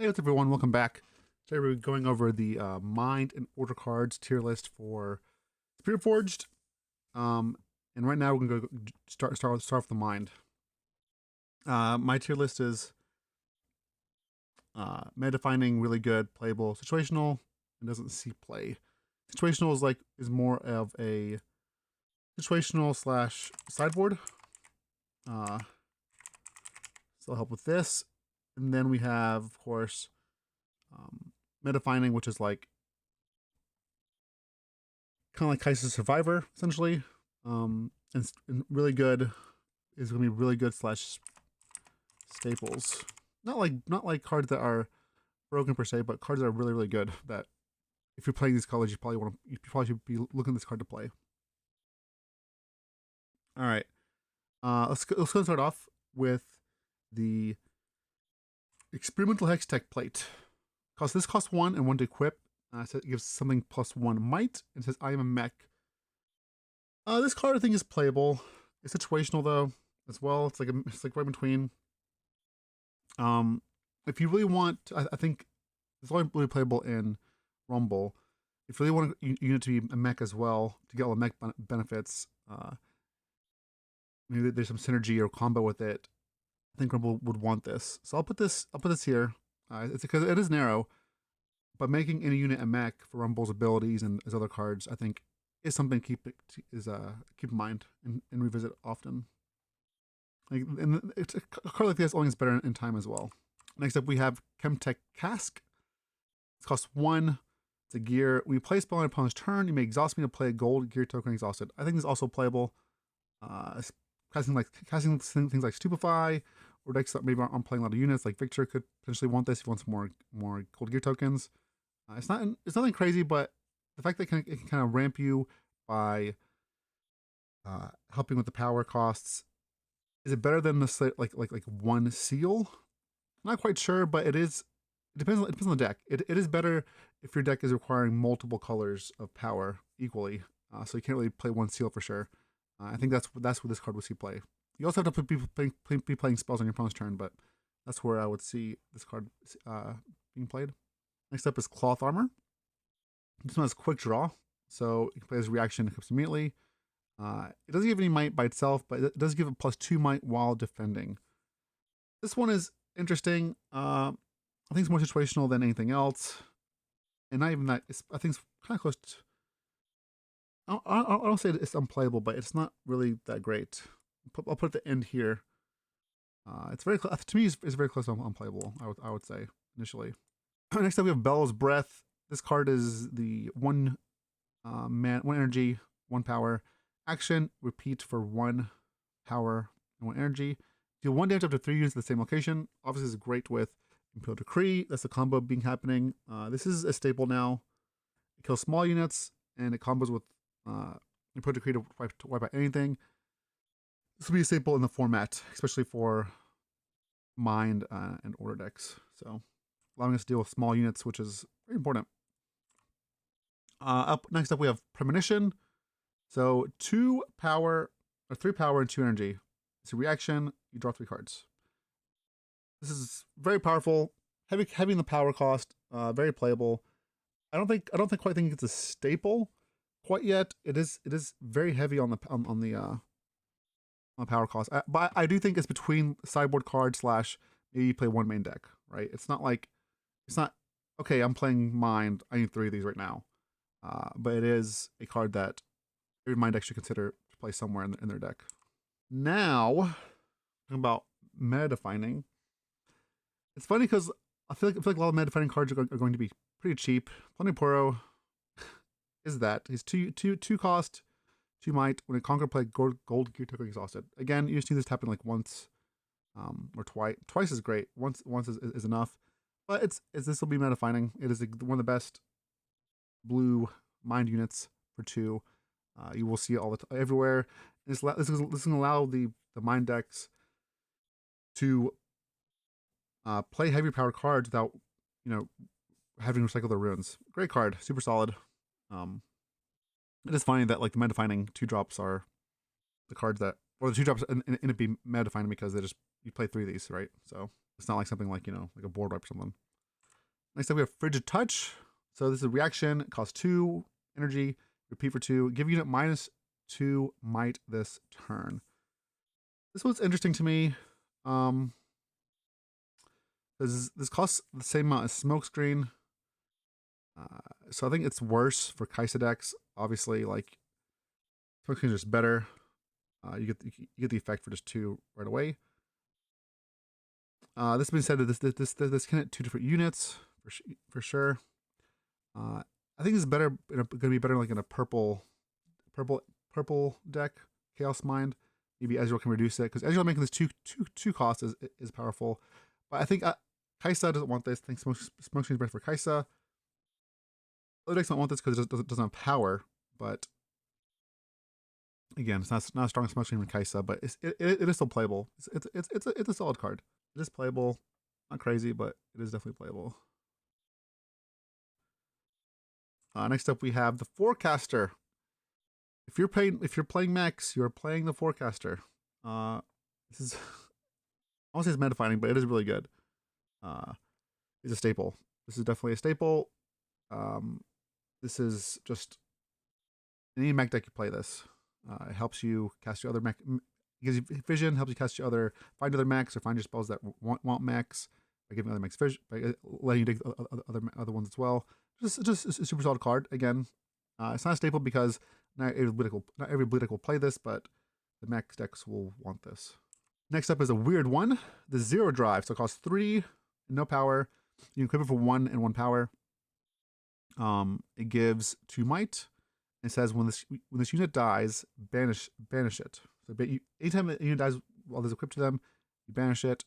what's up everyone? Welcome back. Today we're going over the Mind and Order cards tier list for Spiritforged. And right now we're gonna go start with the Mind. My tier list is meta defining, really good, playable, situational, and doesn't see play. Situational is more of a situational slash sideboard. So I'll help with this. And then we have, of course, meta-defining, which is like kind of like Kai's Survivor, essentially. And really good is going to be really good slash staples. Not like cards that are broken per se, but cards that are really, really good. That if you're playing these colors, you probably should be looking at this card to play. All right, let's go start off with the Experimental Hex Tech Plate. This costs 1 and 1 to equip. So it gives something +1 might, and says I am a mech. This card I think is playable. It's situational though, as well. It's like right between. If you really want, I think it's only really playable in Rumble. If you really want a unit to be a mech as well, to get all the mech benefits, maybe there's some synergy or combo with it. I think Rumble would want this, so I'll put this here. It's because it is narrow, but making any unit a mech for Rumble's abilities and his other cards, I think, is something to keep in mind and revisit often. And it's a card like this only gets better in time as well. Next up, we have Chemtech Cask. It costs 1. It's a gear. When you play a spell on your opponent's turn, you may exhaust me to play a gold gear token exhausted. I think this is also playable. Casting things like Stupefy, or decks that maybe aren't playing a lot of units, like Victor could potentially want this if he wants more gold gear tokens. It's nothing crazy, but the fact that it can kind of ramp you by helping with the power costs. Is it better than the like one seal? I'm not quite sure, but it is. It depends on the deck. It is better if your deck is requiring multiple colors of power equally. So you can't really play one seal for sure. I think that's where this card would see play. You also have to be playing spells on your opponent's turn, but that's where I would see this card being played. Next up is Cloth Armor. This one has quick draw, so you can play his reaction and equips immediately. It doesn't give any might by itself, but it does give a +2 might while defending. This one is interesting. I think it's more situational than anything else, and not even that. I think it's kind of close to. I don't say it's unplayable, but it's not really that great. I'll put at the end here. It's very close to me. It's very close to unplayable. I would say initially. Next up, we have Bellows Breath. This card is the 1 energy, 1 power. Action, repeat for 1 power and 1 energy. Deal 1 damage up to 3 units at the same location. Obviously, this is great with Imperial Decree. That's the combo happening. This is a staple now. It kills small units, and it combos with Imperial Decree to wipe out anything. This will be a staple in the format, especially for Mind and Order decks. So, allowing us to deal with small units, which is very important. Next up, we have Premonition. So 2 power, or 3 power and 2 energy. It's a reaction. You draw 3 cards. This is very powerful, heavy in the power cost. Very playable. I don't quite think it's a staple quite yet. It is very heavy on the power cost. But I do think it's between sideboard card / maybe you play 1 main deck, right? It's not okay. I'm playing Mind. I need 3 of these right now. But it is a card that every Mind deck should consider to play somewhere in their deck. Now, talking about meta defining. It's funny because I feel like a lot of meta defining cards are going to be pretty cheap. Plenipuro is that. He's 2 cost, 2 might. When a conquer play gold gear token exhausted. Again, you just need this to happen like once or twice. Twice is great. Once is enough. But this will be meta defining. It is one of the best blue Mind units for 2. You will see it everywhere. This is going to allow the Mind decks to play heavy power cards without having to recycle their runes. Great card, super solid. It is funny that like the meta defining 2-drops are the cards that, or the 2-drops in it be meta defining because you play 3 of these, right? So it's not like something like like a board wipe or something. Next up, we have Frigid Touch. So this is a reaction. It costs 2 energy. Repeat for 2. Give unit -2 might this turn. This one's interesting to me. This costs the same amount as Smokescreen. So I think it's worse for Kaisa decks. Obviously, like Smokescreen is just better. You get the effect for just 2 right away. This being said, this can hit 2 different units for sure. I think this is better. Going to be better like in a purple deck, Chaos Mind. Maybe Ezreal can reduce it because Ezreal making this two cost is powerful. But I think Kaisa doesn't want this. I think Smokescreen is better for Kaisa. Other decks don't want this because it doesn't have power. But again, it's not as strong as Smokescreen with Kaisa, but it is still playable. It's a solid card. It is playable. Not crazy, but it is definitely playable. Next up, we have the Forecaster. If you're playing mechs, you're playing the Forecaster. This is I won't say it's meta defining, but it is really good. It's a staple. This is definitely a staple. This is just in any mech deck you play this. It helps you cast your other mech. Gives you vision, helps you cast your find other mechs or find your spells that want mechs by giving other mechs vision, by letting you dig other ones as well. Just a super solid card. Again, it's not a staple because not every blue deck will play this, but the mech decks will want this. Next up is a weird one, the Zero Drive. So it costs 3, no power. You can equip it for 1 and 1 power. It gives 2 might. It says when this unit dies, banish it. So anytime a unit dies while there's equipped to them, you banish it.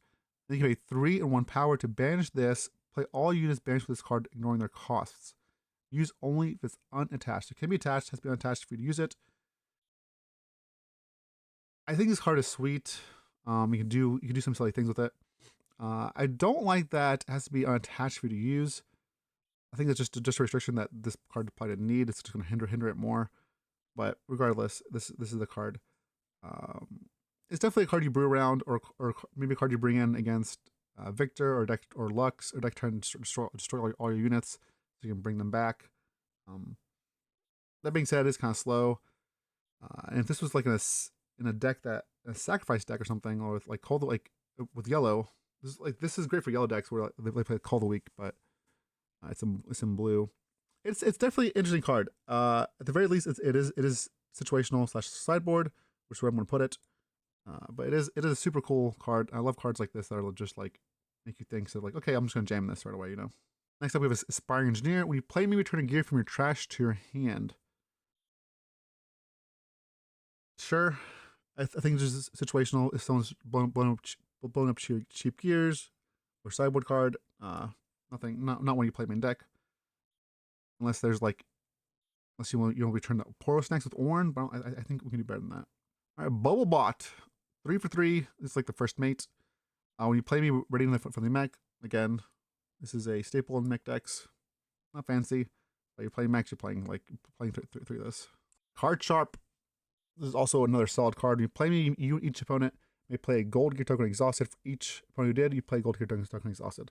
Then you can pay 3 and 1 power to banish this. Play all units banished with this card, ignoring their costs. Use only if it's unattached. It can be attached, has to be unattached for you to use it. I think this card is sweet. You can do some silly things with it. I don't like that it has to be unattached for you to use. I think that's just a restriction that this card probably didn't need. It's just going to hinder it more. But regardless, this is the card. It's definitely a card you brew around, or maybe a card you bring in against Victor or Lux, or deck trying to destroy all your units, so you can bring them back. That being said, it's kind of slow. And if this was like in a deck a sacrifice deck or something, or with like with yellow, this is great for yellow decks where they play Call the Weak, but it's in blue. It's definitely an interesting card. At the very least, it is situational / sideboard, which is where I'm going to put it. But it is a super cool card. I love cards like this that are just like make you think. So like, okay, I'm just going to jam this right away, you know. Next up, we have Aspiring Engineer. When you play me, return a gear from your trash to your hand. Sure, I think it's just situational. If someone's blown up cheap gears or sideboard card, nothing. Not when you play main deck. Unless you want to return the Poro Snacks with Ornn, but I think we can do better than that. All right, Bubblebot, 3 for 3. It's like the first mate. When you play me, ready from the mech. Again, this is a staple in mech decks. Not fancy, but you're playing mechs. You're playing three of this. Card Sharp. This is also another solid card. When you play me, each opponent may play a gold gear token exhausted. For each opponent who did, you play gold gear token exhausted.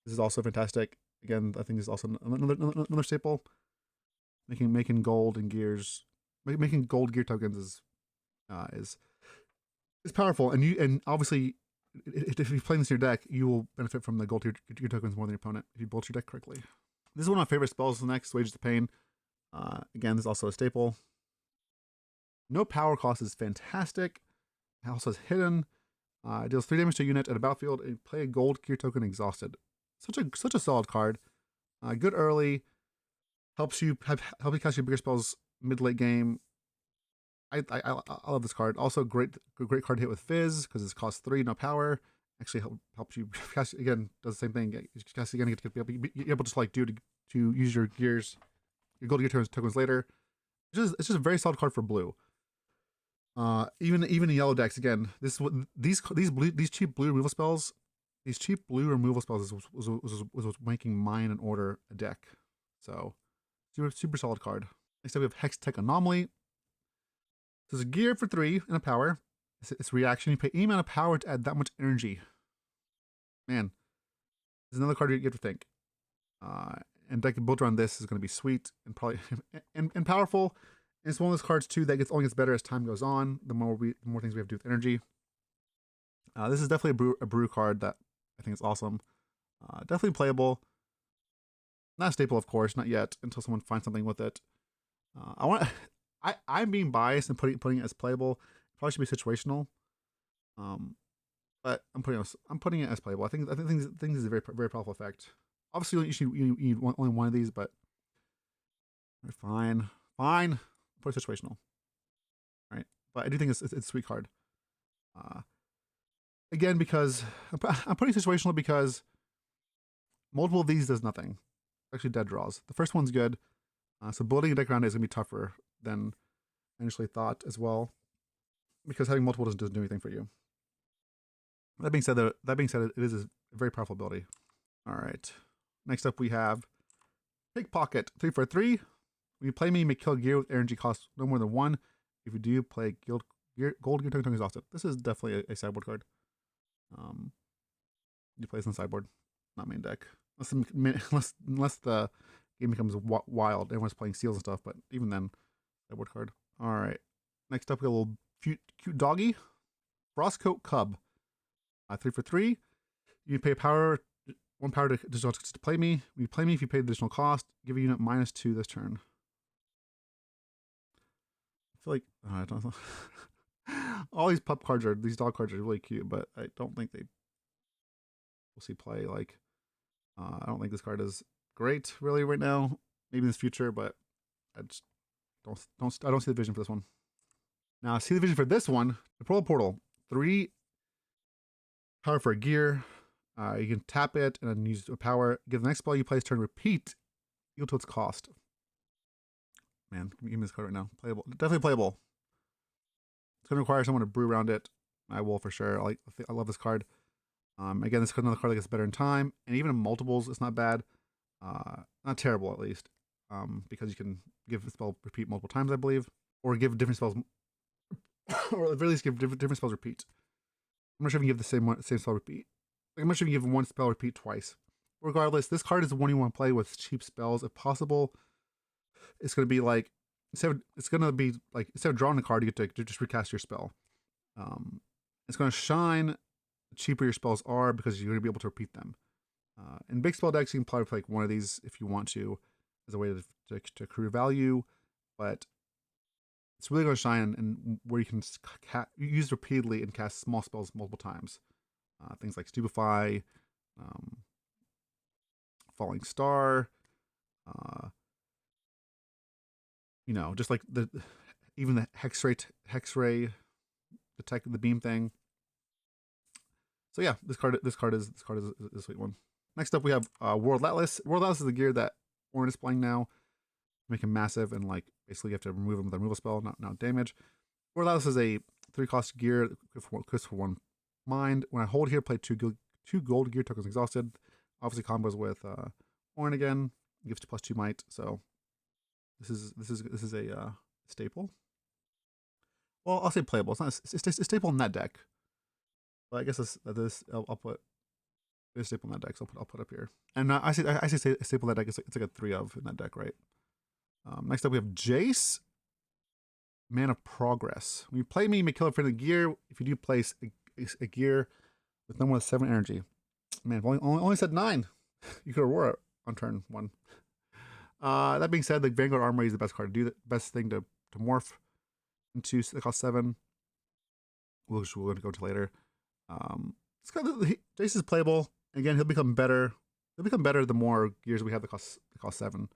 This is also fantastic. Again, I think this is also another staple. Making gold and gears, making gold gear tokens is powerful. And obviously, if you're playing this in your deck, you will benefit from the gold gear tokens more than your opponent if you build your deck correctly. This is one of my favorite spells. Next, Wages of Pain. Again, this is also a staple. No power cost is fantastic. It also has hidden. Deals 3 damage to a unit at a battlefield and play a gold gear token exhausted. Such a solid card. Good early. Helps you cast your bigger spells mid late game. I love this card. Also great card to hit with Fizz because it costs 3, no power. Actually helps you cast again. Does the same thing. You cast again. You're able to like to use your gears, your gold gear tokens later. It's just a very solid card for blue. Even in yellow decks, again, these cheap blue removal spells, was making Mine and Order a deck. So super solid card. Next up, we have Hex Tech Anomaly. So it's a gear for 3 and a power. It's reaction. You pay any amount of power to add that much energy. Man, this is another card you have to think. Uh, and deck built around this is going to be sweet and probably and powerful. And it's one of those cards too that only gets better as time goes on. The more things we have to do with energy. This is definitely a brew card that I think is awesome. Definitely playable. Not a staple, of course, not yet until someone finds something with it. I want. I'm being biased and putting it as playable. It probably should be situational. But I'm putting it as playable. I think things is a very powerful effect. Obviously, you need only one of these, but fine. Put it situational, right? But I do think it's a sweet card. Again, because I'm putting situational because multiple of these does nothing. Actually, dead draws. The first one's good, so building a deck around it is gonna be tougher than initially thought as well, because having multiple doesn't do anything for you. That being said, it is a very powerful ability. All right. Next up, we have Pickpocket. 3 for 3. When you play me, you may kill gear with energy cost no more than 1. If you do, play gold gear token exhausted. This is definitely a sideboard card. You play this in sideboard, not main deck, unless the game becomes wild. Everyone's playing seals and stuff, but even then, sideboard card. All right. Next up, we got a little cute doggy, Frostcoat Cub. 3 for 3. You pay one power to play me. When you play me, if you pay the additional cost, give a unit -2 this turn. I feel like I don't know. All these dog cards are really cute, but I don't think they will see play. Like, I don't think this card is great really right now. Maybe in the future, but I just don't see the vision for this one. Now I see the vision for this one. The Portal. 3 power for a gear. You can tap it and then use a power. Give the next spell you play this turn repeat equal to its cost. Man, give me this card right now. Playable, definitely playable. It's gonna require someone to brew around it. I will for sure. I love this card. Again, this is another card that gets better in time, and even in multiples, it's not bad. Not terrible at least, because you can give the spell repeat multiple times, I believe, or give different spells, or at the very least give different spells repeat. I'm not sure if you can give the same spell repeat. I'm not sure if you give one spell repeat twice. Regardless, this card is the one you want to play with cheap spells if possible. It's going to be like instead of drawing a card, you get to just recast your spell. It's going to shine the cheaper your spells are because you're going to be able to repeat them. In big spell decks, you can probably play like one of these if you want to, as a way to accrue value, but it's really going to shine and where you can use repeatedly and cast small spells multiple times. Things like Stupefy, Falling Star, just like even the Hexray, detect the beam thing. So yeah, this card is a sweet one. Next up, we have World Atlas. World Atlas is the gear that we're displaying now. Make him massive and like basically you have to remove him with a removal spell, not damage. World Atlas is a 3-cost gear, crits for 1 mind. When I hold here, play 2 gold gear tokens exhausted. Obviously combos with Ornn again, gives you +2 might. So this is a staple. Well, I'll say playable. It's a staple in that deck. But I guess I'll put a staple in that deck. So I'll put up here. And I say a staple in that deck. It's like a 3 of in that deck, right? Next up we have Jace, Man of Progress. When you play me, you may kill a friendly gear. If you do place a gear with no more than 7 energy. Man, I've only said 9. You could Aurora on turn 1. That being said, the Vanguard Armory is the best card to do that. Best thing to morph into. It costs 7. We're going to go to later. Jace is playable. Again, he'll become better. He'll become better the more gears we have that cost 7.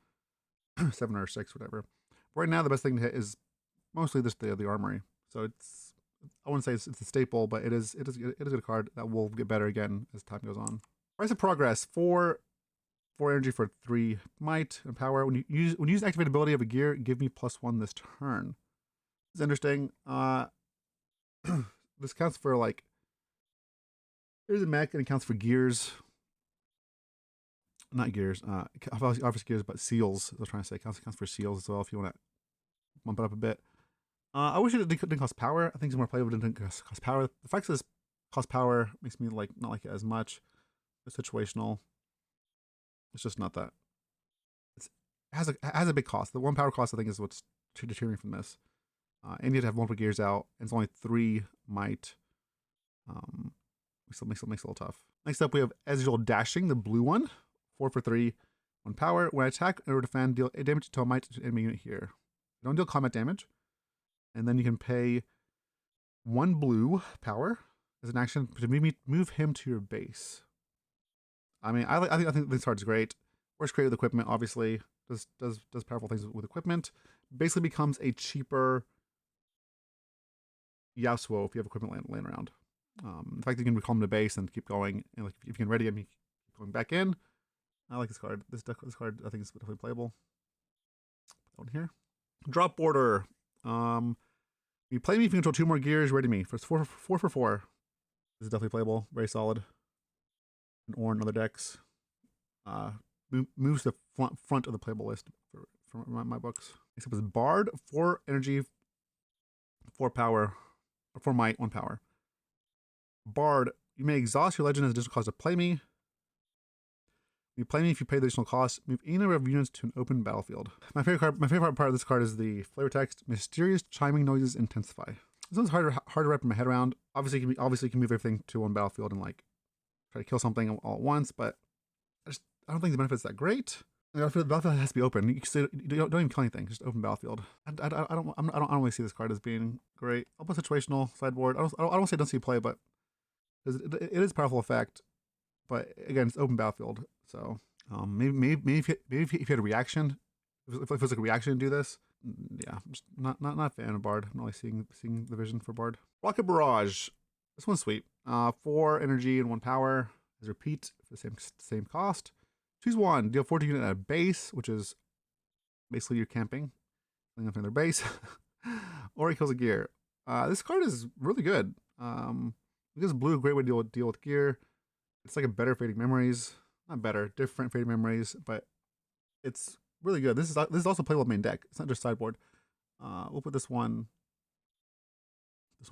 7 or 6, whatever. Right now, the best thing to hit is mostly just the armory. So I wouldn't say it's a staple, but it is a card that will get better again as time goes on. Price of Progress, 4 energy for 3 might and power. When you use activate ability of a gear, give me +1 this turn. It's interesting. This counts for like there's a mech and it counts for gears. Not gears, obviously gears, but seals. I was trying to say counts for seals as well. If you want to bump it up a bit, I wish it didn't cost power. I think it's more playable than it didn't cost power. The fact that this cost power makes me not like it as much. It's situational. It's just not that. It has a big cost. The 1 power cost, I think, is what's deterring me from this. And you have to have multiple gears out, and it's only 3 might. Makes it a little tough. Next up, we have as usual dashing, the blue one, 4 for 3, 1 power. When I attack or defend, deal damage to a might to enemy unit here. You don't deal combat damage, and then you can pay 1 blue power as an action to move him to your base. I mean, I think this card's great. Works great with equipment, obviously. Does powerful things with equipment. Basically becomes a cheaper Yasuo if you have equipment laying around. The fact that you can recall him to base and keep going, and like if you can ready him, keep going back in. I like this card. This card I think is definitely playable. Put that one here. Drop border. You play me if you control 2 more gears. Ready me for 4 for 4. This is definitely playable. Very solid. And or in other decks. Moves the front of the playable list for my books. Next up is Bard, 4 energy, 4 power, 4 might, 1 power. Bard, you may exhaust your legend as additional cost to play me. You play me if you pay the additional cost. Move any number of units to an open battlefield. My favorite part of this card is the flavor text. Mysterious chiming noises intensify. This one's hard to wrap my head around. Obviously, you can move everything to one battlefield and like try to kill something all at once, but I don't think the benefit's that great. The battlefield has to be open. You don't even kill anything. Just open battlefield. I don't really see this card as being great. I'll put situational sideboard. I don't say don't see play, but it is a powerful effect. But again, it's open battlefield. So maybe if you had a reaction, if it was like a reaction to do this, yeah, I'm just not a fan of Bard. I'm not really seeing the vision for Bard. Rocket Barrage. This one's sweet. 4 energy and 1 power. As repeat for the same cost. Choose 1. Deal 14 unit at a base, which is basically you're camping, killing them from their base, or he kills a gear. This card is really good. Because blue, a great way to deal with gear. It's like a better Fading Memories, not better, different Fading Memories, but it's really good. This is also playable main deck. It's not just sideboard. We'll put this one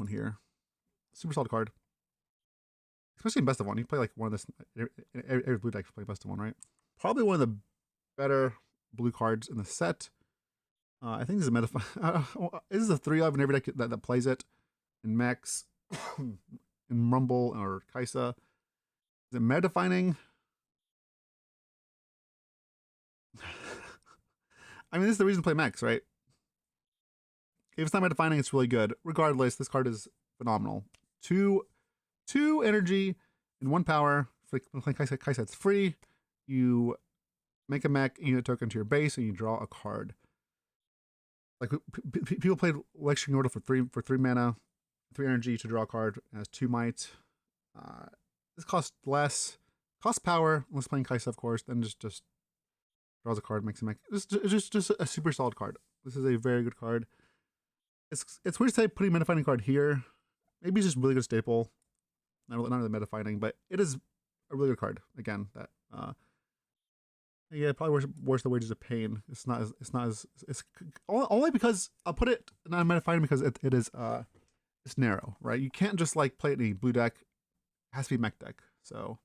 here. Super solid card. Especially in best of 1. You play like one of this. Every blue deck play best of 1, right? Probably one of the better blue cards in the set. I think this is a meta. This is a 3-of in every deck that plays it. In Max, in Rumble, or Kaisa. Is it meta defining? I mean, this is the reason to play Max, right? If it's not meta defining, it's really good. Regardless, this card is phenomenal. 2 energy and 1 power. Like I said, it's free. You make a mech unit token to your base and you draw a card. Like people played Lecturing Order for 3 mana, 3 energy to draw a card. It has 2 might. This costs less. Costs power, unless playing Kaisa, of course. Then just draws a card, makes a mech. It's just a super solid card. This is a very good card. It's weird to say putting a meta fighting card here. Maybe it's just really good staple. Not really meta fighting, but it is a really good card. Again, that yeah, probably worse the Wages of Pain. It's only because I'll put it not meta fighting because it is it's narrow, right? You can't just like play it in a blue deck. It has to be mech deck. So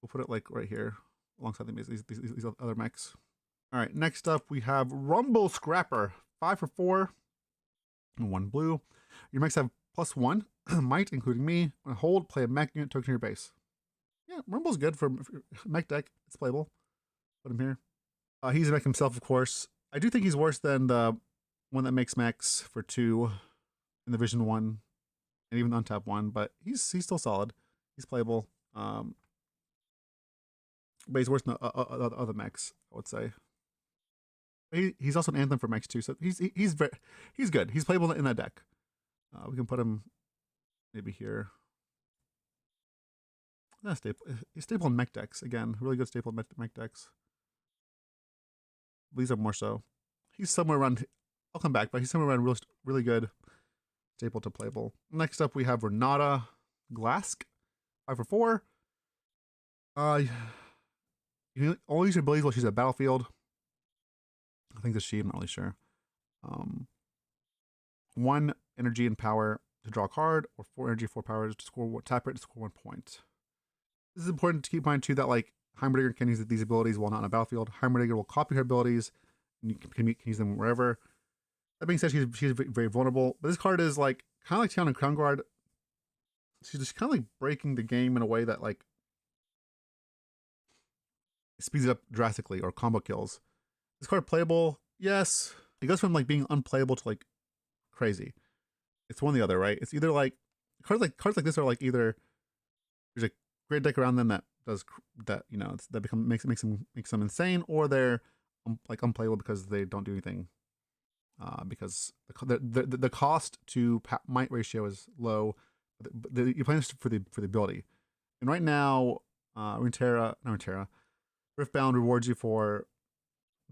we'll put it like right here alongside these other mechs. All right, next up we have Rumble Scrapper, 5 for 4 and 1 blue. Your mechs have +1 might, including me. On hold, play a mech unit token to your base. Yeah, Rumble's good for mech deck. It's playable. Put him here. He's a mech himself, of course. I do think he's worse than the one that makes mechs for 2 in the Vision 1 and even the Untap 1, but he's still solid. He's playable. But he's worse than the other mechs, I would say. He's also an Anthem for mechs too, so he's good. He's playable in that deck. We can put him maybe here. He's staple in mech decks. Again, really good staple in mech decks. These are more so. He's somewhere around, I'll come back, but he's somewhere around really good staple to playable. Next up we have Renata Glask, 5 for 4. You can only use your abilities while she's at battlefield. I think it's she, I'm not really sure. 1 energy and power to draw a card, or 4 energy, 4 power to tap it to score 1 point. This is important to keep in mind too that like Heimerdinger can use these abilities while not on a battlefield. Heimerdinger will copy her abilities, and you can use them wherever. That being said, she's very vulnerable. But this card is like kind of like Tiana Crown Guard. She's just kind of like breaking the game in a way that like speeds it up drastically or combo kills. This card playable? Yes. It goes from like being unplayable to like crazy. It's one or the other, right? It's either like cards like this are like either there's a great deck around them that does that, you know, that makes them insane, or they're like unplayable because they don't do anything. Because the cost to might ratio is low, but you're playing this for the ability. And right now, Runeterra, Riftbound rewards you for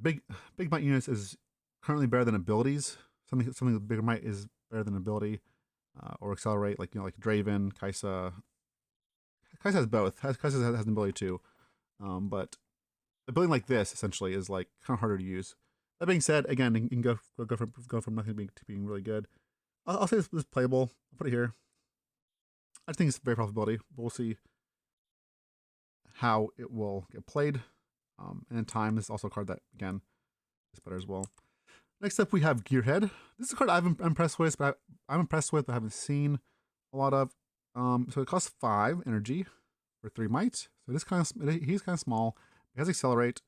big might units is currently better than abilities. Something bigger might is better than ability, or accelerate, like, you know, like Draven, Kaisa. Kaisa has both. Kaisa has an ability too, but a building like this essentially is like kind of harder to use. That being said, again, you can go from nothing to being really good. I'll say this is playable. I'll put it here. I think it's very profitability, but we'll see how it will get played. And in time, this is also a card that, again, is better as well. Next up, we have Gearhead. This is a card I'm impressed with, but I'm impressed with, but I haven't seen a lot of. So it costs 5 energy for 3 might. So he's kind of small. He has accelerate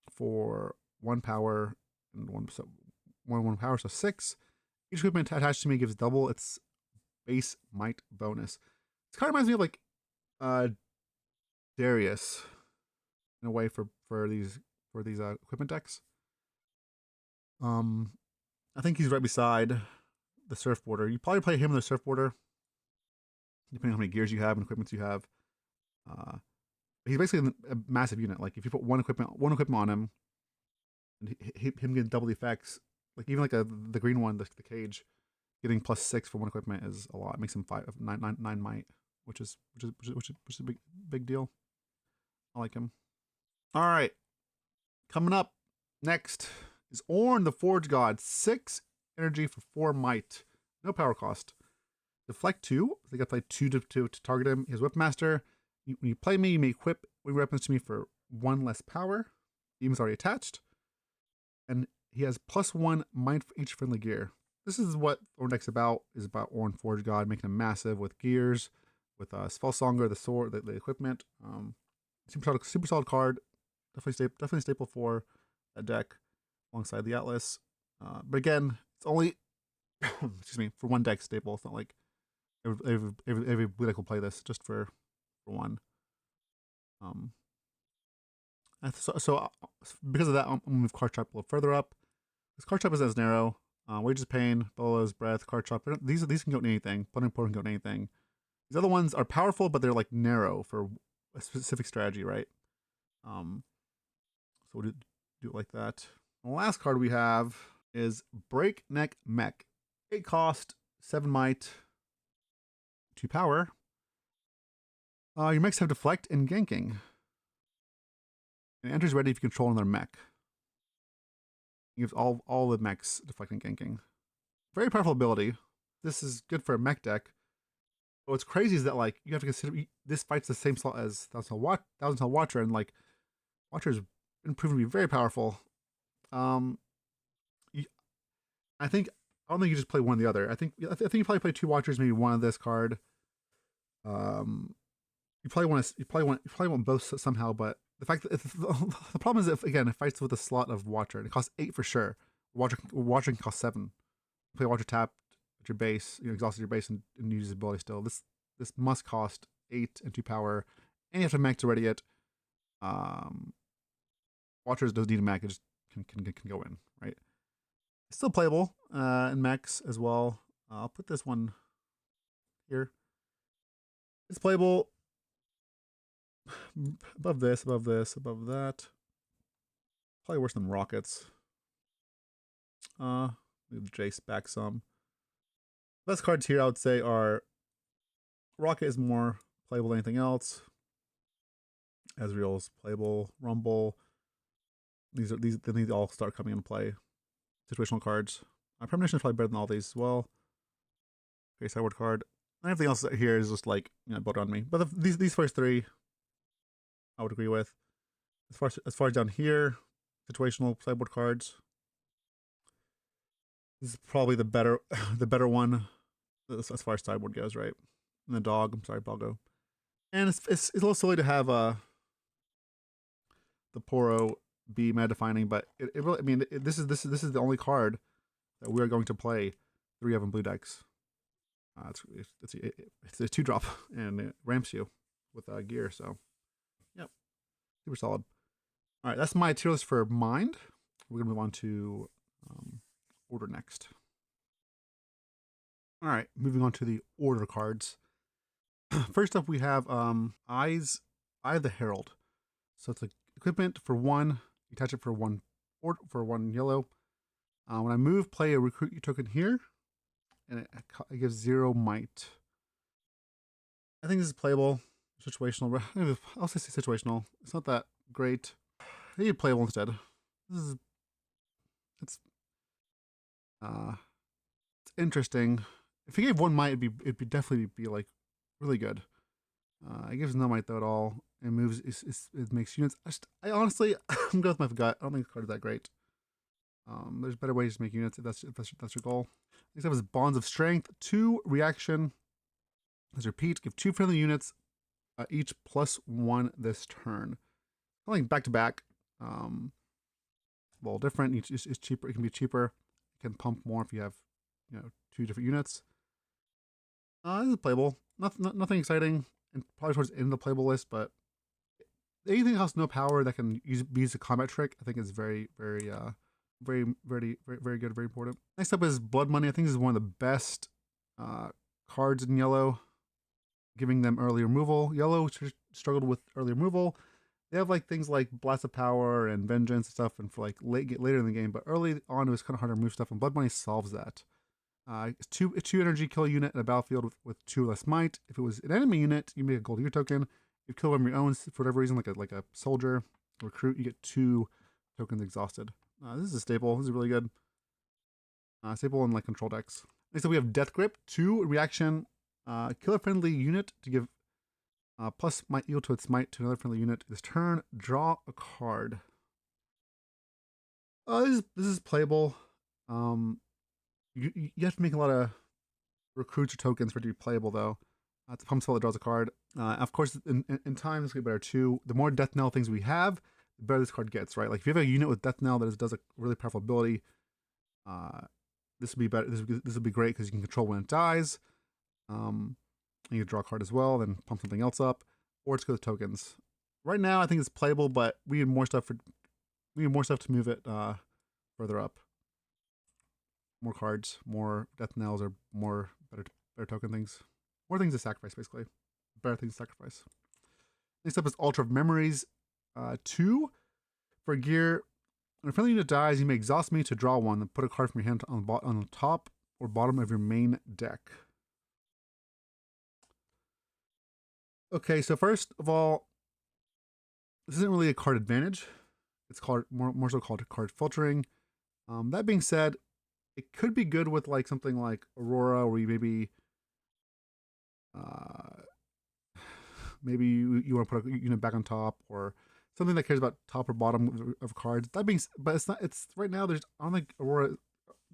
for 1 power and 1 power, so 6. Each equipment attached to me gives double its base might bonus. This card reminds me of like Darius in a way for these equipment decks. I think he's right beside the Surfboarder. You probably play him in the Surfboarder, depending on how many gears you have and equipments you have. He's basically a massive unit. Like if you put one equipment on him, and him getting double the effects, like even like the green one, the cage, getting +6 for one equipment is a lot. It makes him 9 might, which is a big deal. I like him. All right, coming up next is Ornn, the Forge God. 6 energy for 4 might, no power cost. Deflect 2. So you got to play 2 to target him. His Whipmaster. When you play me, you may equip weapons to me for 1 less power. Beam's already attached. And he has +1 might for each friendly gear. This is what Ornn deck's about, is about Ornn Forge God, making him massive with gears, with Spellsonger, the sword, the equipment. Super solid card. Definitely staple for that deck alongside the Atlas. But again, it's only excuse me, for one deck staple. It's not like every blue deck will play this, just for one. So because of that, I'm gonna move Card Trap a little further up. This Card Trap is as narrow. Wages Pain, Bellows, Breath, Card Trap. These can go to anything. Putting can go to anything. These other ones are powerful, but they're like narrow for a specific strategy, right? So we'll do it like that. The last card we have is Breakneck Mech. 8 cost, 7 might, 2 power. Your mechs have deflect and ganking. And enters ready if you control another mech. It gives all the mechs deflect and ganking. Very powerful ability. This is good for a mech deck. But what's crazy is that like you have to consider this fights the same slot as Thousand Tail Watcher, and like Watcher's been proven to be very powerful. I don't think you just play one or the other. I think you probably play 2 Watchers, maybe one of this card. You probably want both somehow, but the fact that the problem is, if again it fights with a slot of Watcher, it costs 8 for sure. Watcher can cost 7. You play Watcher tapped at your base, you know, exhausted your base and use his ability still. This must cost 8 and 2 power, and you have to mech to ready it. Watchers doesn't need a mech; it just can go in, right? It's still playable in mechs as well. I'll put this one here. It's playable above this, above that. Probably worse than Rockets. Move the Jace back some. Best cards here I would say are Rocket is more playable than anything else. Ezreal's playable. Rumble. These all start coming into play. Situational cards. Premonition is probably better than all these as well. Okay, sideboard card. And everything else here is just like, you know, built on me. But these first 3, I would agree with. As far as down here, situational sideboard cards. This is probably the better the better one as far as sideboard goes, right? And the dog, I'm sorry, Balgo. And it's a little silly to have the Poro be meta defining, but it really, I mean, this is the only card that we are going to play 3 of in blue decks. It's a 2-drop and it ramps you with gear, so yep, super solid. All right, that's my tier list for Mind. We're gonna move on to Order next. All right, moving on to the Order cards. First up, we have Eye of the Herald. So it's like equipment for 1. You attach it for 1 for 1 yellow. When I move, play a recruit token here, and it gives 0 might. I think this is playable, situational. I'll say situational. It's not that great. I think it's playable instead. It's interesting. If you gave 1 might, it'd be definitely be like really good. It gives no might though at all. It moves. It makes units. I honestly, I'm going with my gut. I don't think the card is that great. There's better ways to make units if that's your goal. Next up is Bonds of Strength. 2 reaction. Let's repeat. Give 2 friendly units each +1 this turn. Something back to back. A little different. Each is cheaper. It can be cheaper. It can pump more if you have 2 different units. This is playable. Nothing exciting, and probably towards the end of the playable list. But anything that has no power that can be used a combat trick, I think is very good, very important. Next up is Blood Money. I think this is one of the best cards in yellow, giving them early removal. Yellow struggled with early removal. They have like things like Blast of Power and Vengeance and stuff, and for like later in the game. But early on, it was kind of hard to remove stuff, and Blood Money solves that. It's 2 energy, kill a unit in a battlefield with 2 or less might. If it was an enemy unit, you make a gold gear token. You kill one of your own for whatever reason, like a soldier, recruit, you get 2 tokens exhausted. This is a staple. This is really good. Staple in like control decks. Next up, we have Death Grip. 2 reaction. Kill a friendly unit to give plus might equal to its might to another friendly unit this turn. Draw a card. This is playable. You have to make a lot of recruits or tokens for it to be playable, though. It's a pump spell that draws a card. Of course, in time, this will get better too. The more Death Knell things we have, the better this card gets, right? Like if you have a unit with Death Knell that does a really powerful ability, this would be better. This would be great because you can control when it dies. And you can draw a card as well, then pump something else up, or it's good with tokens. Right now, I think it's playable, but we need more stuff to move it further up. More cards, more Death Knells, or more better token things. More things to sacrifice, basically. Better things to sacrifice. Next up is Altar of Memories. 2 for gear. When a friendly unit dies, you may exhaust me to draw 1, then put a card from your hand on the top or bottom of your main deck. Okay, so first of all, this isn't really a card advantage. It's called more so called card filtering. That being said, it could be good with like something like Aurora, where you maybe you want to put a unit back on top, or something that cares about top or bottom of cards. That being, but it's not. It's right now. I don't think Aurora.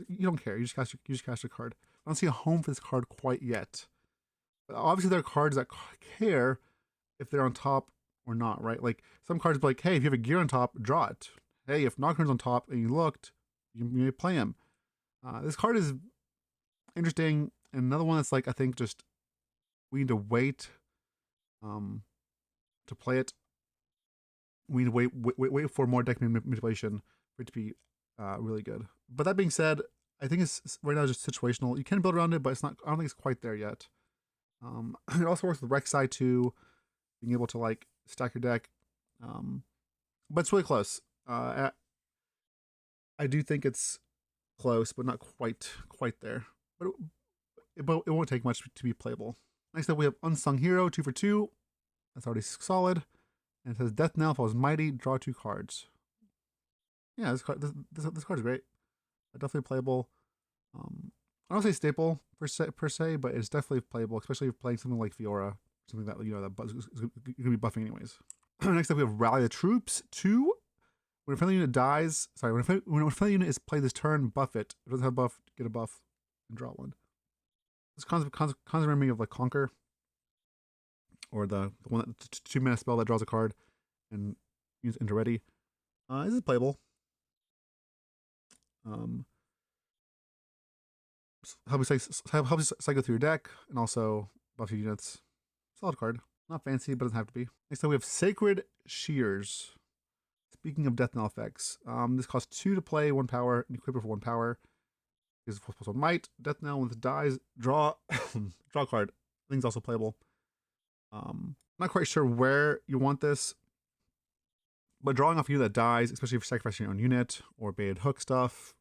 You don't care. You just cast a card. I don't see a home for this card quite yet. But obviously, there are cards that care if they're on top or not, right? Like some cards be like, hey, if you have a gear on top, draw it. Hey, if Nocturne's on top and you looked, you may play him. This card is interesting. And another one that's like, I think just we need to wait to play it. We need to wait for more deck manipulation for it to be really good. But that being said, I think it's right now just situational. You can build around it, but it's not. I don't think it's quite there yet. It also works with Rek'Sai too, being able to like stack your deck. But it's really close. I do think it's close, but not quite there. But it won't take much to be playable. Next up, we have Unsung Hero, 2 for 2. That's already solid. And it says Death Knell falls mighty, draw 2 cards. Yeah, this card is great. Definitely playable. I don't say staple per se, but it's definitely playable, especially if you're playing something like Fiora, something that that's going to be buffing anyways. Next up, we have Rally the Troops. 2. When a friendly unit dies, sorry, when a friendly unit is played this turn, buff it. If it doesn't have a buff, get a buff and draw one. This concept reminds me of like Conquer, or the one that 2-mana spell that draws a card and use into ready. This is playable. Helps you cycle through your deck and also buff your units. Solid card. Not fancy, but it doesn't have to be. Next up, we have Sacred Shears. Speaking of death knell effects, this costs 2 to play, 1 power, and equip it for 1 power. Is +1 might. Death knell when it dies, draw draw card. I think it's also playable. Not quite sure where you want this, but drawing off a unit that dies, especially if you're sacrificing your own unit or baited hook stuff,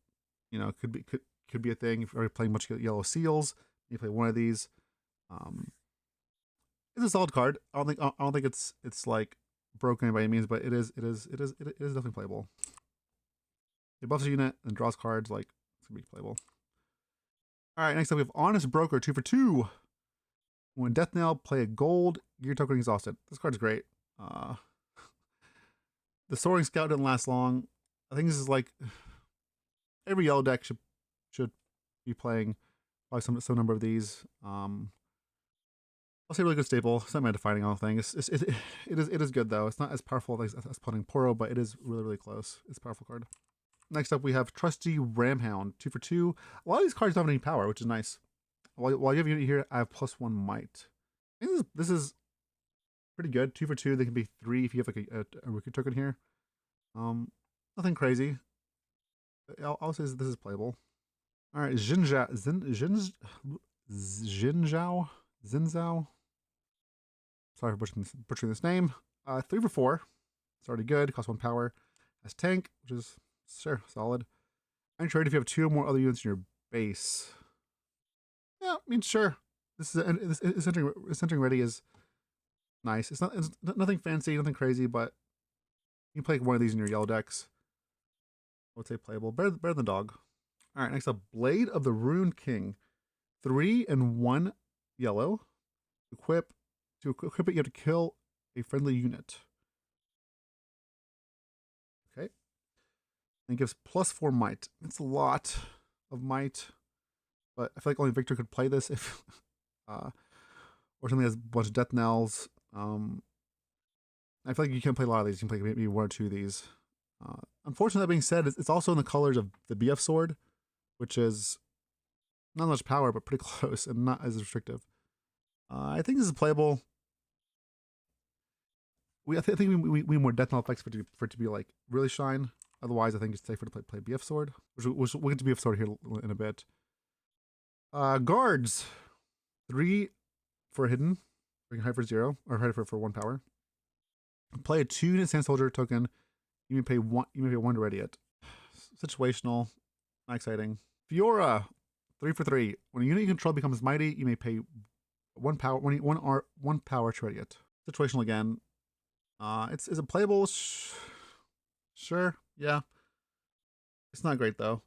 you know, could be a thing. If you're already playing much yellow seals, you play one of these. It's a solid card. I don't think it's like broken by any means, but it is definitely playable. It buffs a unit and draws cards. Like, it's gonna be playable. All right, next up we have Honest Broker, 2 for 2. When Death Knell, play a gold gear token exhausted. This card's great. The Soaring Scout didn't last long. I think this is like every yellow deck should be playing probably some number of these. I'll say really good staple. It's not my defining all thing. It is good though. It's not as powerful as putting Poro, but it is really close. It's a powerful card. Next up we have Trusty Ramhound, 2 for 2. A lot of these cards don't have any power, which is nice. While you have a unit here, I have +1 might. I think this is pretty good. 2 for 2. They can be 3 if you have like a recruit token here. Nothing crazy. I'll say this is playable. All right, Jinzhao. Sorry for butchering this name. 3 for 4. It's already good. Costs 1 power. Has tank, which is sure solid. And trade if you have 2 or more other units in your base. Yeah, I mean sure. This entering ready is nice. It's nothing fancy, nothing crazy, but you can play one of these in your yellow decks. I would say playable. Better than dog. All right, next up, Blade of the Rune King. 3 and 1 yellow. To equip it, you have to kill a friendly unit. Okay. And it gives +4 might. It's a lot of might, but I feel like only Victor could play this if, or something that has a bunch of death knells. I feel like you can't play a lot of these. You can play maybe 1 or 2 of these. Unfortunately, that being said, it's also in the colors of the BF sword, which is not much power, but pretty close and not as restrictive. I think this is playable. I think we need more death knell effects for it to be like really shine. Otherwise, I think it's safer to play BF sword, which we'll get to BF sword here in a bit. Guards, 3 for hidden, or you can hide for 0 or hide for 1 power. Play a 2-unit Sand Soldier token. You may pay 1. You may pay 1 to ready it. Situational, not exciting. Fiora, 3 for 3. When a unit you control becomes mighty, you may pay 1 power. One power to ready it. Situational again. Is it playable? Sure, yeah. It's not great though.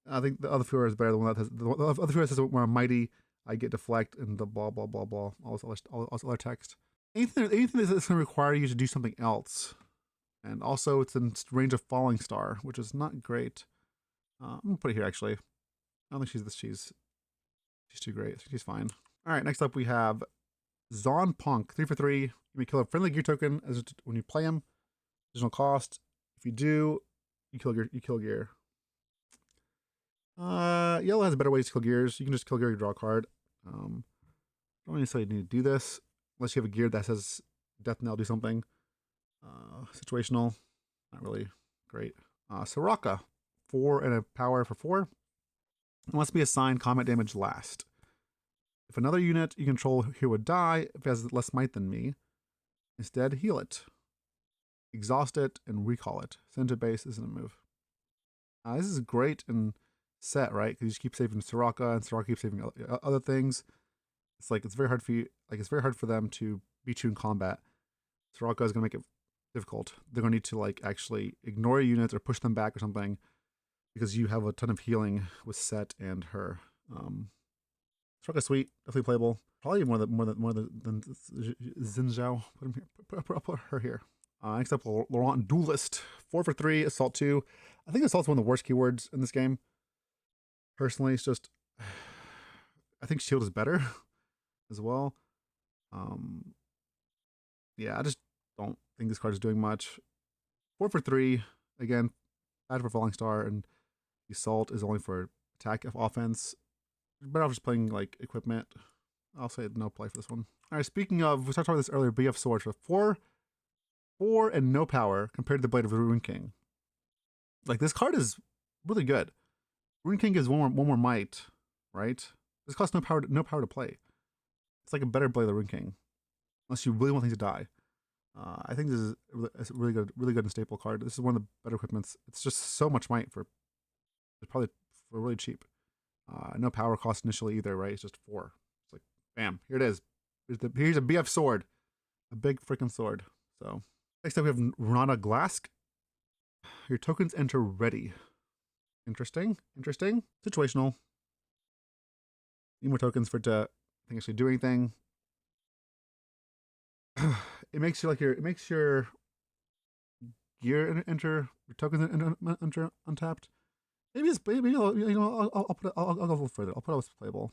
I think the other Fiora is better. The one that has the other Fiora says when I'm mighty, I get deflect and the blah blah blah blah. All this other text. Anything that's going to require you to do something else. And also, it's in range of Falling Star, which is not great. I'm going to put it here, actually. I don't think she's too great. She's fine. All right, next up we have Zon Punk, 3 for 3. You may kill a friendly gear token when you play him. Additional cost. If you do, you kill gear. Yellow has better ways to kill gears. You can just kill gear, you draw a card. Don't necessarily need to do this unless you have a gear that says Death Knell, do something. Situational, not really great. Soraka, 4 and a power for 4. It must be assigned combat damage last. If another unit you control here would die, if it has less might than me, instead heal it, exhaust it, and recall it. Send to base isn't a move. This is great in set, right? Because you just keep saving Soraka, and Soraka keeps saving other things. It's very hard for you. Like, it's very hard for them to beat you in combat. Soraka is gonna make it difficult. They're gonna need to like actually ignore units or push them back or something, because you have a ton of healing with Set and her. Soraka's sweet, definitely playable. Probably more than Zinzhao. I'll put her here. Next up, Laurent Duelist. 4 for 3, Assault 2. I think Assault's one of the worst keywords in this game. Personally, it's just... I think Shield is better as well. Yeah, I just don't think this card is doing much. 4 for 3. Again, bad for Falling Star, and Assault is only for attack of offense. Better off just playing like equipment. I'll say no play for this one. All right, speaking of, we started talking about this earlier, BF Sword. So 4 and no power compared to the Blade of the Rune King. Like, this card is really good. Rune King gives one more might, right? This costs no power to play. It's like a better Blade of the Rune King, unless you really want things to die. I think this is a really good and staple card. This is one of the better equipments. It's just so much might for, it's probably for really cheap. No power cost initially either, right? It's just 4. It's like, bam, here it is. Here's a BF sword, a big freaking sword. So next up we have Rana Glask. Your tokens enter ready. Interesting. Situational. Need more tokens for it to actually do anything. It makes you like it makes your gear enter, your tokens enter untapped. Maybe I'll go further. I'll put it as playable.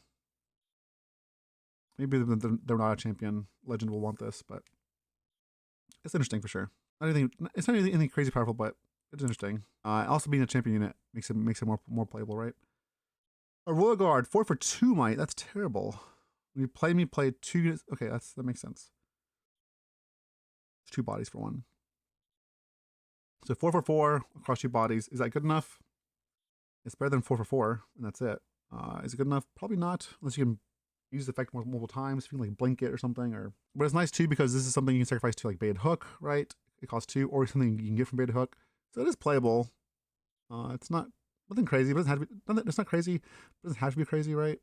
Maybe they're not a champion. Legend will want this, but it's interesting for sure. It's not anything crazy powerful, but it's interesting. Also being a champion unit makes it more playable, right? A Royal Guard, 4 for 2 might. That's terrible. When you play 2 units. Okay, that makes sense. It's 2 bodies for 1. So 4 for 4 across 2 bodies. Is that good enough? It's better than 4 for 4, and that's it. Is it good enough? Probably not, unless you can use the effect multiple times. If you can like blink it or something, but it's nice too because this is something you can sacrifice to like Baited Hook, right? It costs 2, or something you can get from Baited Hook. So it is playable. It's not nothing crazy. But it doesn't have to be. It's not crazy. It doesn't have to be crazy, right?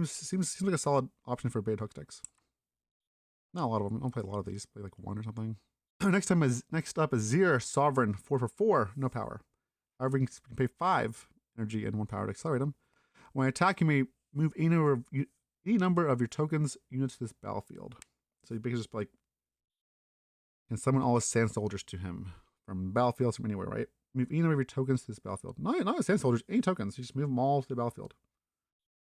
Seems like a solid option for Baited Hook decks. Not a lot of them. I don't play a lot of these. Play like 1 or something. Next up is Zir Sovereign, 4 for 4, no power. However, you can pay 5 energy and 1 power to accelerate them. When attacking, you may move any number of your tokens units to this battlefield. So you basically just like can summon all his sand soldiers to him from battlefields from anywhere, right? Move any number of your tokens to this battlefield. Not his sand soldiers, any tokens. You just move them all to the battlefield.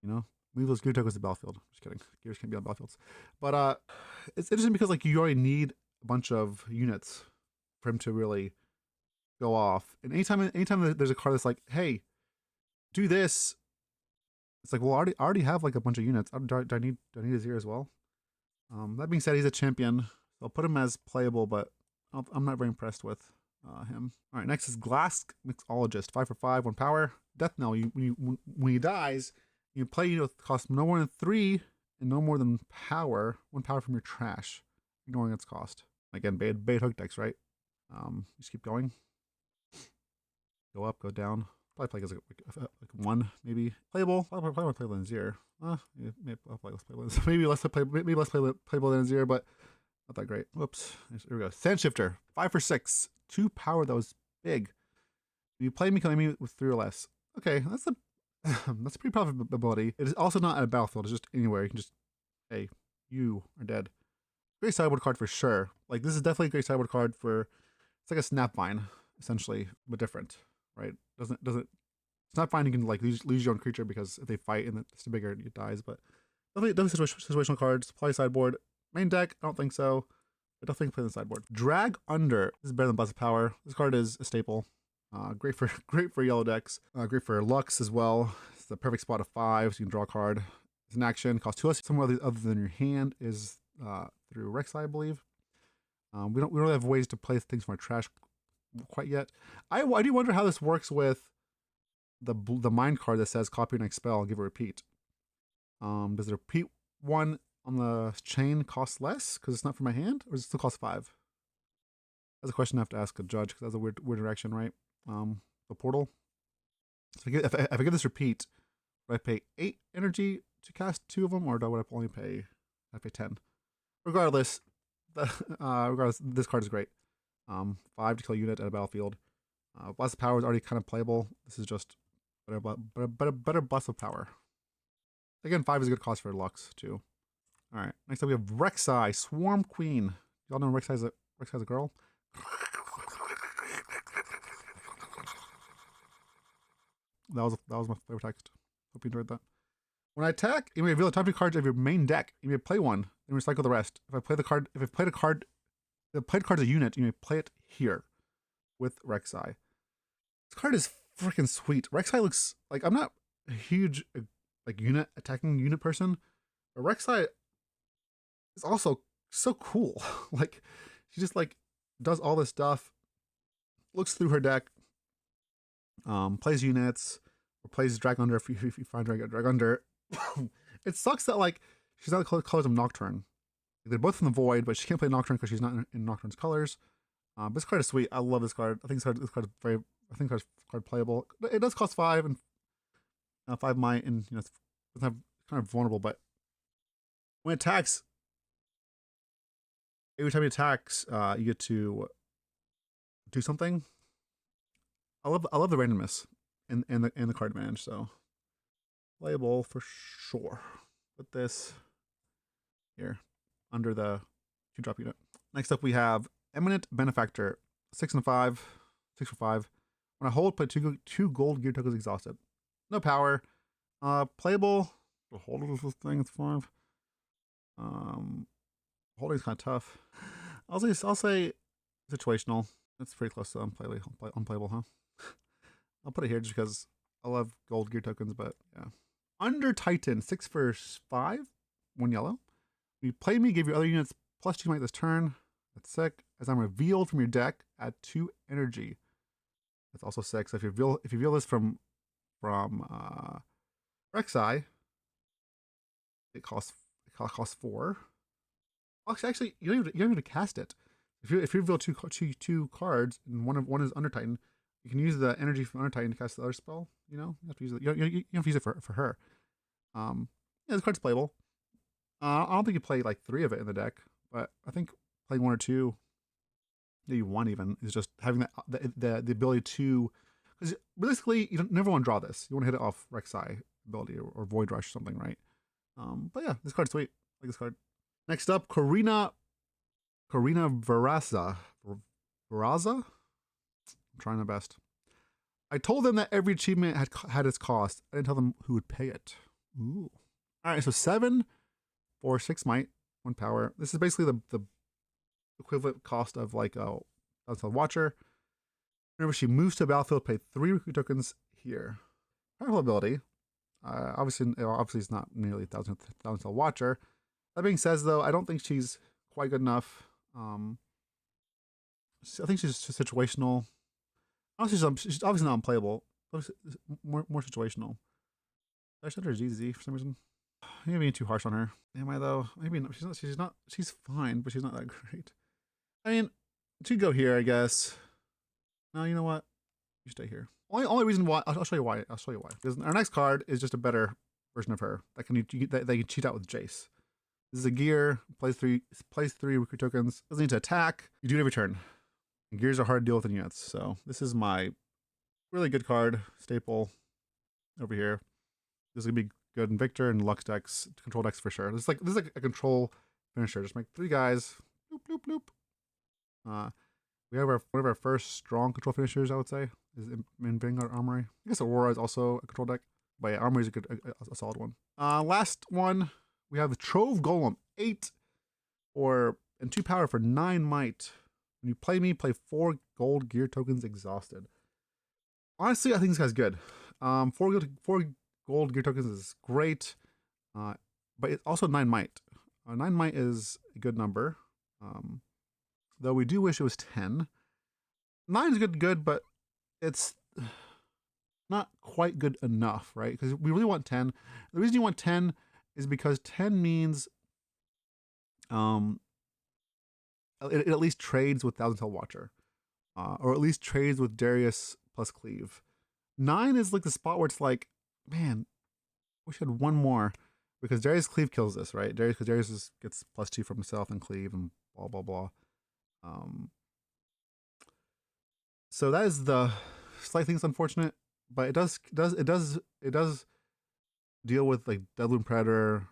You know, move those gear tokens to the battlefield. Just kidding. Gears can't be on battlefields. But it's interesting because like you already need a bunch of units for him to really go off. And anytime there's a card that's like, hey, do this, it's like, well, I already have like a bunch of units. Do I need a Zir as well? That being said, he's a champion, so I'll put him as playable, but I'm not very impressed with him. All right, next is Glask Mixologist, 5 for 5, 1 power. Death Knell. When he dies, you play unit with cost no more than 3 and no more than 1 power from your trash, ignoring its cost. Again, bait hook decks, right? Just keep going. Go up, go down. Probably play as like 1, maybe. Playable. Probably more playable than 0. Maybe less playable than 0, but not that great. Whoops. Here we go. Sand Shifter. 5 for 6. 2 power. That was big. You play me, kill enemy with 3 or less. Okay, that's a pretty powerful ability. It is also not at a battlefield. It's just anywhere. You can just, hey, you are dead. Great sideboard card for sure. Like, this is definitely a great sideboard card for, it's like a Snapvine, essentially, but different, right? Snapvine, you can like lose your own creature because if they fight and it's too bigger, it dies, but definitely situational cards. Play sideboard. Main deck, I don't think so. I definitely play the sideboard. Drag Under. This is better than Blast of Power. This card is a staple. Great for yellow decks. Great for Lux as well. It's the perfect spot of 5, so you can draw a card. It's an action. Costs 2 less. Somewhere other than your hand is through Rek'Sai, I believe. We don't really have ways to play things from our trash quite yet. I do wonder how this works with the mind card that says copy and expel, give a repeat. Does the repeat one on the chain cost less because it's not from my hand, or does it still cost 5? That's a question I have to ask a judge because that's a weird direction, right? The portal. So if I get this repeat, would I pay 8 energy to cast 2 of them, or would I only pay? I pay 10. Regardless, this card is great. 5 to kill a unit at a battlefield. Blast of Power is already kind of playable. This is just better Blast of Power. Again, 5 is a good cost for Lux too. All right, next up we have Rek'Sai, Swarm Queen. Y'all know Rek'Sai is Rek'Sai's a girl. That was my favorite text. Hope you enjoyed that. When I attack, you may reveal the top 2 cards of your main deck. You may play one and recycle the rest. If I played a card, the played card's a unit, you may play it here with Rek'Sai. This card is freaking sweet. Rek'Sai looks like, I'm not a huge like attacking unit person, but Rek'Sai is also so cool. Like she just like does all this stuff, looks through her deck, plays units, or plays Drag Under if you find Drag Under. It sucks that like she's not the colors of Nocturne. They're both from the Void, but she can't play Nocturne because she's not in Nocturne's colors. But this card is sweet. I love this card. I think this card is very. I think this card playable. It does cost 5 and 5 might, and it's kind of vulnerable. But when it attacks, every time it attacks, you get to do something. I love the randomness in the card advantage. So playable for sure. Put this here under the 2-drop unit. Next up, we have Eminent Benefactor, 6 and 5, 6 for 5. When I hold, play 2 gold gear tokens exhausted. No power. Playable. Hold this thing. It's 5. Holding is kind of tough. I'll say situational. That's pretty close to unplayable, huh? I'll put it here just because I love gold gear tokens, but yeah. Under Titan, 6 for 5, 1 yellow. When you play me, give your other units +2 might this turn. That's sick. As I'm revealed from your deck, add 2 energy. That's also sick. So if you reveal this from Rek'Sai, it costs 4. Actually, you don't even have to cast it. If you reveal two cards and one is Under Titan, you can use the energy from Under Titan to cast the other spell. You know, you have to use it. You have to use it for her. Yeah, this card's playable. I don't think you play like 3 of it in the deck, but I think playing 1 or 2, maybe 1 even, is just having the ability to, because realistically you never want to draw this. You want to hit it off Rek'Sai ability or Void Rush or something, right? But yeah, this card's sweet. I like this card. Next up, Karina Veraza. I'm trying my best. I told them that every achievement had its cost. I didn't tell them who would pay it. Ooh. All right, so 7 for 6 might, 1 power. This is basically the equivalent cost of like a Watcher. Whenever she moves to a battlefield, pay 3 recruit tokens here. Powerful ability. Obviously it's not nearly 1,000 Watcher. That being said, though, I don't think she's quite good enough. I think she's just situational. Honestly, she's obviously not unplayable. More situational. I said her ZZ for some reason. Maybe being too harsh on her. Am I though? Maybe not. She's not. She's fine, but she's not that great. I mean, to go here, I guess. No, you know what? You stay here. Only reason why I'll show you why. Because our next card is just a better version of her that can cheat out with Jace. This is a gear. Plays 3 recruit tokens. Doesn't need to attack. You do it every turn. And gears are hard to deal with in units. So this is my really good card staple over here. This is gonna be good in Victor and Lux decks, control decks for sure. This is like a control finisher. Just make 3 guys. Bloop bloop bloop. We have one of our first strong control finishers, I would say, is in Vanguard Armory. I guess Aurora is also a control deck, but yeah, Armory is a solid one. Last one, we have the Trove Golem, 8 and 2 power for 9 might. When you play me, play 4 gold gear tokens exhausted. Honestly, I think this guy's good. 4 gold gear tokens is great, but it's also 9 might. 9 might is a good number. Though we do wish it was 10. 9 is good, but it's not quite good enough, right? Because we really want 10. The reason you want 10 is because 10 means it at least trades with Thousand Tail Watcher, or at least trades with Darius plus Cleave. 9 is like the spot where it's like, man, we should have 1 more, because Darius Cleave kills this, right? Because Darius gets +2 from himself and Cleave and blah blah blah. So that is the slight thing that's unfortunate, but it does deal with like Deadloom Predator.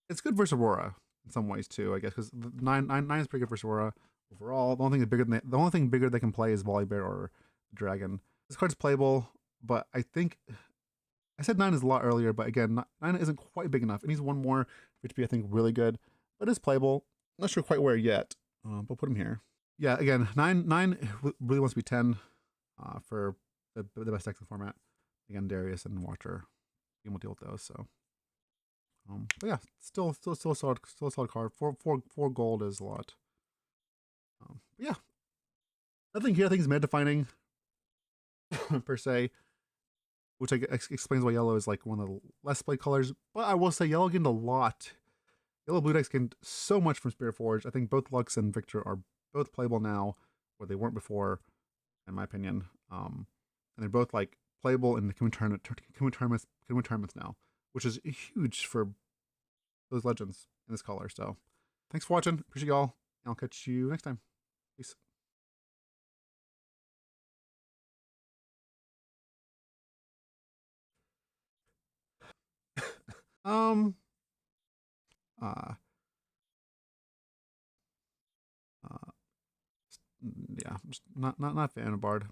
It's good versus Aurora. in some ways too, I guess, because nine is pretty good for Sora overall. The only thing bigger they can play is Volibear or Dragon. This card's playable, but I think I said 9 is a lot earlier, but again, 9 isn't quite big enough. It needs one more for it to be, I think, really good. But it's playable. Not sure quite where yet, but put him here. Yeah, again, 9 really wants to be 10 for the best deck in the format. Again, Darius and Watcher, we will deal with those. So, but yeah, still a solid card. Four gold is a lot. But yeah, nothing here. I think is meta defining per se, which explains why yellow is like one of the less played colors. But I will say yellow gained a lot. Yellow blue decks gained so much from Spiritforged. I think both Lux and Victor are both playable now, where they weren't before, in my opinion. And they're both like playable in the tournaments now, which is huge for those legends in this color. So, thanks for watching. Appreciate y'all. And I'll catch you next time. Peace. um. Uh. Uh. Yeah. Just not a fan of Bard.